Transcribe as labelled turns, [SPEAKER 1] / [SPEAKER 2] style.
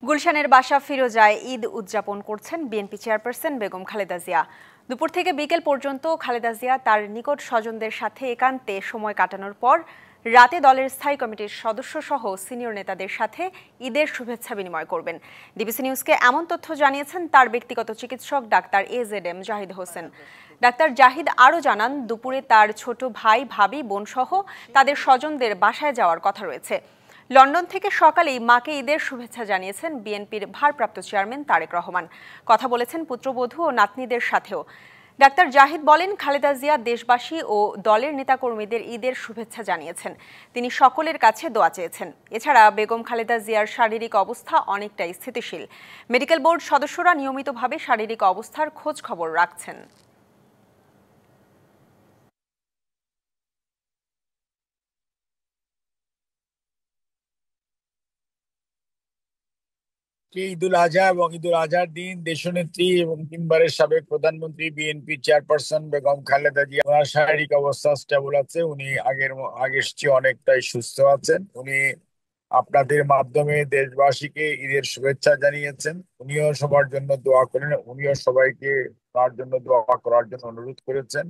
[SPEAKER 1] গুলশানের বাসা ফিরোজায় ঈদ উদযাপন করছেন বিএনপি চেয়ারপারসন বেগম খালেদা জিয়া। দুপুর থেকে বিকেল পর্যন্ত খালেদা জিয়া তার নিকট স্বজনদের সাথে একান্তে সময় কাটানোর পর রাতে দলের স্থায়ী কমিটির সদস্য সহ সিনিয়র নেতাদের সাথে ঈদের শুভেচ্ছা বিনিময় করবেন। ডিবিসি নিউজকে এমন তথ্য জানিয়েছেন তার ব্যক্তিগত চিকিৎসক doctor AZM Zahid Hossain. Doctor Zahid আরও জানান, দুপুরে তার ছোট ভাই, ভাবি, বোন সহ তাদের স্বজনদের বাসায় যাওয়ার কথা রয়েছে। লন্ডন থেকে সকালেই মাকে ঈদের শুভেচ্ছা জানিয়েছেন বিএনপির ভারপ্রাপ্ত চেয়ারম্যান তারেক রহমান। কথা বলেছেন পুত্রবধূ ও নাতনিদের সাথেও। ডাক্তার জাহিদ বলেন, খালেদা জিয়া দেশবাসী ও দলের নেতাকর্মীদের ঈদের শুভেচ্ছা জানিয়েছেন। তিনি সকলের কাছে দোয়া চেয়েছেন। এছাড়া বেগম খালেদা জিয়ার শারীরিক অবস্থা অনেকটাই স্থিতিশীল। মেডিকেল বোর্ড সদস্যরা নিয়মিতভাবে শারীরিক অবস্থার খোঁজ খবর রাখছেন।
[SPEAKER 2] ঈদুল আজহা এবং ঈদুল আজহার দিন দেশনেত্রী এবং তিনবারের সাবেক প্রধানমন্ত্রী বিএনপি চেয়ারপারসন বেগম খালেদা জিয়া ওনার শারীরিক অবস্থা স্টেবল আছে। উনি আগের চেয়ে অনেকটাই সুস্থ আছেন। উনি আপনাদের মাধ্যমে দেশবাসীকে ঈদের শুভেচ্ছা জানিয়েছেন। উনিও সবার জন্য দোয়া করেন, উনিও সবাইকে তার জন্য দোয়া করার জন্য অনুরোধ করেছেন।